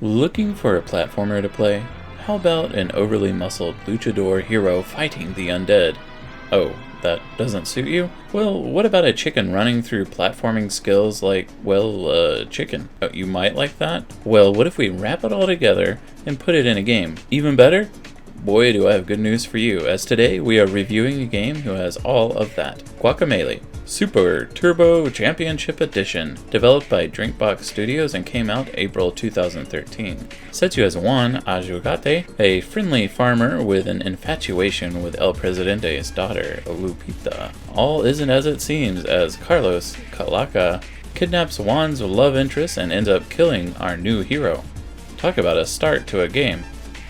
Looking for a platformer to play? How about an overly muscled luchador hero fighting the undead? Oh, that doesn't suit you? Well, what about a chicken running through platforming skills like, chicken? Oh, you might like that? Well, what if we wrap it all together and put it in a game? Even better? Boy, do I have good news for you, as today we are reviewing a game who has all of that. Guacamelee, Super Turbo Championship Edition, developed by Drinkbox Studios and came out April 2013. Sets you as Juan Ajugate, a friendly farmer with an infatuation with El Presidente's daughter, Lupita. All isn't as it seems, as Carlos Calaca kidnaps Juan's love interest and ends up killing our new hero. Talk about a start to a game.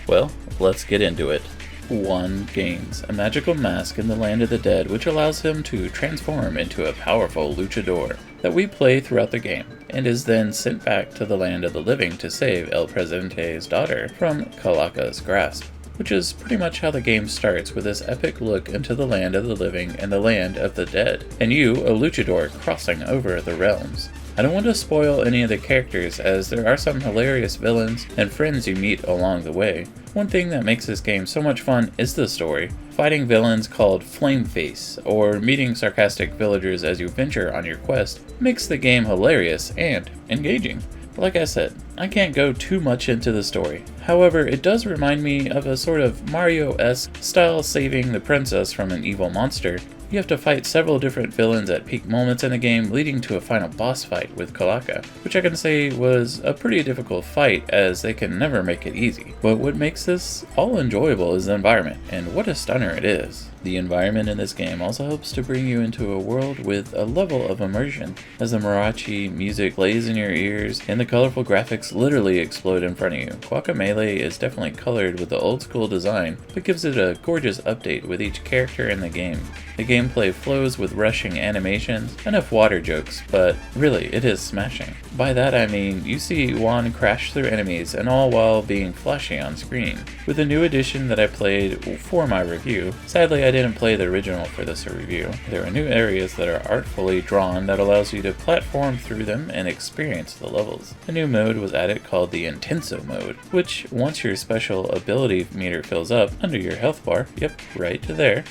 Well, let's get into it. Juan gains a magical mask in the land of the dead, which allows him to transform into a powerful luchador that we play throughout the game, and is then sent back to the land of the living to save El Presidente's daughter from Calaca's grasp, which is pretty much how the game starts, with this epic look into the land of the living and the land of the dead, and you, a luchador, crossing over the realms. I don't want to spoil any of the characters, as there are some hilarious villains and friends you meet along the way. One thing that makes this game so much fun is the story. Fighting villains called Flameface, or meeting sarcastic villagers as you venture on your quest, makes the game hilarious and engaging. Like I said, I can't go too much into the story. However, it does remind me of a sort of Mario-esque style saving the princess from an evil monster. You have to fight several different villains at peak moments in the game, leading to a final boss fight with Calaca, which I can say was a pretty difficult fight, as they can never make it easy. But what makes this all enjoyable is the environment, and what a stunner it is. The environment in this game also helps to bring you into a world with a level of immersion, as the mariachi music plays in your ears and the colorful graphics literally explode in front of you. Guacamelee is definitely colored with the old school design, but gives it a gorgeous update with each character in the game. The gameplay flows with rushing animations, enough water jokes, but really it is smashing. By that I mean you see Juan crash through enemies, and all while being flashy on screen. With the new edition that I played for my review, sadly I didn't play the original for this review. There are new areas that are artfully drawn that allows you to platform through them and experience the levels. A new mode was added called the Intenso mode, which once your special ability meter fills up under your health bar, yep, right there,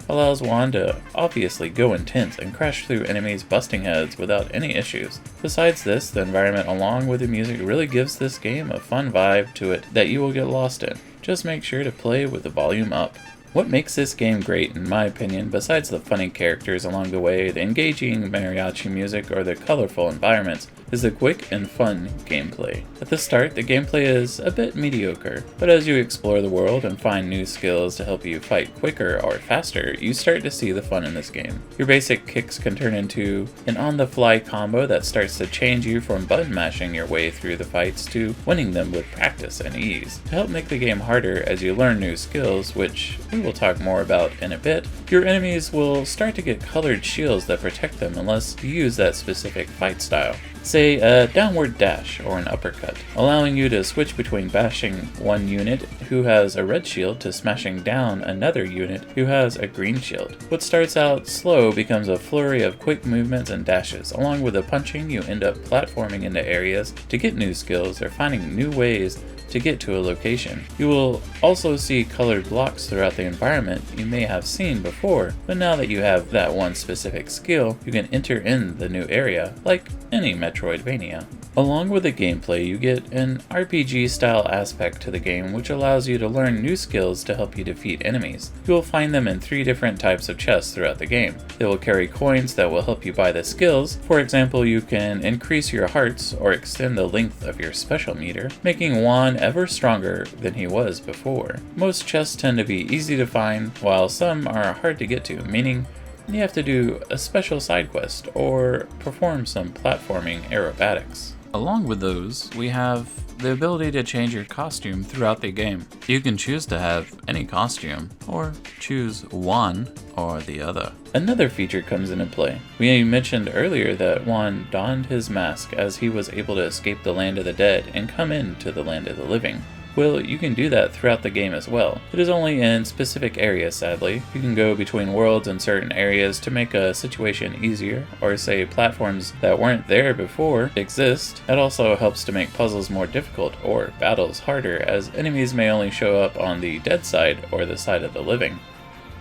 allows Juan to obviously go intense and crash through enemies busting heads without any issues. Besides this, the environment along with the music really gives this game a fun vibe to it that you will get lost in. Just make sure to play with the volume up. What makes this game great, in my opinion, besides the funny characters along the way, the engaging mariachi music, or the colorful environments, is the quick and fun gameplay. At the start, the gameplay is a bit mediocre, but as you explore the world and find new skills to help you fight quicker or faster, you start to see the fun in this game. Your basic kicks can turn into an on-the-fly combo that starts to change you from button mashing your way through the fights to winning them with practice and ease. To help make the game harder as you learn new skills, which we will talk more about in a bit, your enemies will start to get colored shields that protect them unless you use that specific fight style. Say a downward dash or an uppercut, allowing you to switch between bashing one unit who has a red shield to smashing down another unit who has a green shield. What starts out slow becomes a flurry of quick movements and dashes. Along with the punching, you end up platforming into areas to get new skills or finding new ways to get to a location. You will also see colored blocks throughout the environment you may have seen before, but now that you have that one specific skill, you can enter in the new area like any Metroidvania. Along with the gameplay, you get an RPG style aspect to the game, which allows you to learn new skills to help you defeat enemies. You will find them in 3 different types of chests throughout the game. They will carry coins that will help you buy the skills. For example, you can increase your hearts or extend the length of your special meter, making Juan ever stronger than he was before. Most chests tend to be easy to find, while some are hard to get to, meaning you have to do a special side quest or perform some platforming aerobatics. Along with those, we have the ability to change your costume throughout the game. You can choose to have any costume, or choose one or the other. Another feature comes into play. We mentioned earlier that Juan donned his mask as he was able to escape the land of the dead and come into the land of the living. Well, you can do that throughout the game as well. It is only in specific areas, sadly. You can go between worlds in certain areas to make a situation easier, or say platforms that weren't there before exist. It also helps to make puzzles more difficult or battles harder, as enemies may only show up on the dead side or the side of the living.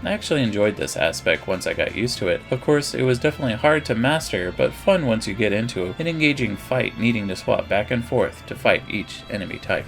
I actually enjoyed this aspect once I got used to it. Of course, it was definitely hard to master, but fun once you get into an engaging fight needing to swap back and forth to fight each enemy type.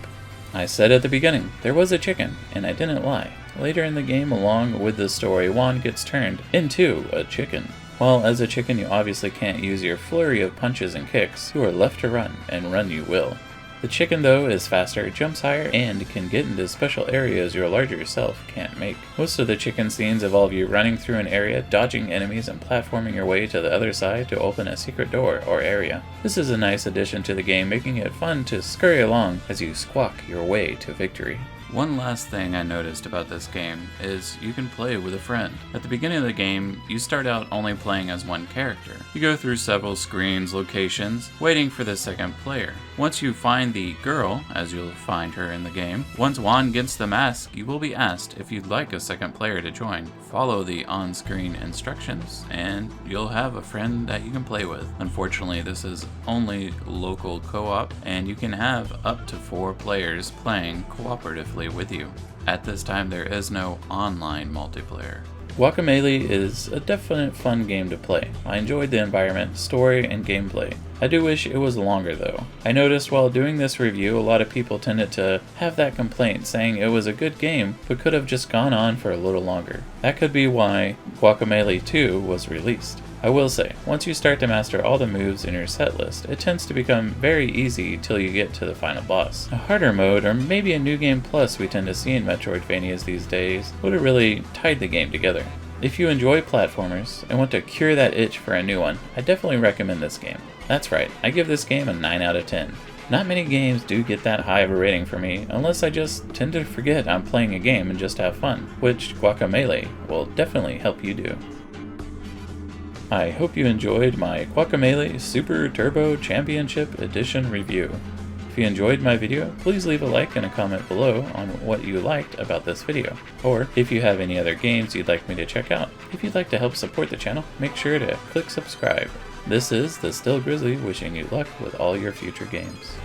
I said at the beginning, there was a chicken, and I didn't lie. Later in the game, along with the story, Juan gets turned into a chicken. While as a chicken you obviously can't use your flurry of punches and kicks, you are left to run, and run you will. The chicken, though, is faster, jumps higher, and can get into special areas your larger self can't make. Most of the chicken scenes involve you running through an area, dodging enemies, and platforming your way to the other side to open a secret door or area. This is a nice addition to the game, making it fun to scurry along as you squawk your way to victory. One last thing I noticed about this game is you can play with a friend. At the beginning of the game, you start out only playing as one character. You go through several screens, locations, waiting for the second player. Once you find the girl, as you'll find her in the game, once Juan gets the mask, you will be asked if you'd like a second player to join. Follow the on-screen instructions, and you'll have a friend that you can play with. Unfortunately, this is only local co-op, and you can have up to 4 players playing cooperatively with you. At this time, there is no online multiplayer. Guacamelee is a definite fun game to play. I enjoyed the environment, story, and gameplay. I do wish it was longer though. I noticed while doing this review, a lot of people tended to have that complaint, saying it was a good game, but could have just gone on for a little longer. That could be why Guacamelee 2 was released. I will say, once you start to master all the moves in your set list, it tends to become very easy till you get to the final boss. A harder mode, or maybe a New Game Plus we tend to see in Metroidvanias these days, would have really tied the game together. If you enjoy platformers and want to cure that itch for a new one, I definitely recommend this game. That's right, I give this game a 9 out of 10. Not many games do get that high of a rating for me, unless I just tend to forget I'm playing a game and just have fun, which Guacamelee will definitely help you do. I hope you enjoyed my Guacamelee Super Turbo Championship Edition review. If you enjoyed my video, please leave a like and a comment below on what you liked about this video, or if you have any other games you'd like me to check out. If you'd like to help support the channel, make sure to click subscribe. This is the Still Grizzly wishing you luck with all your future games.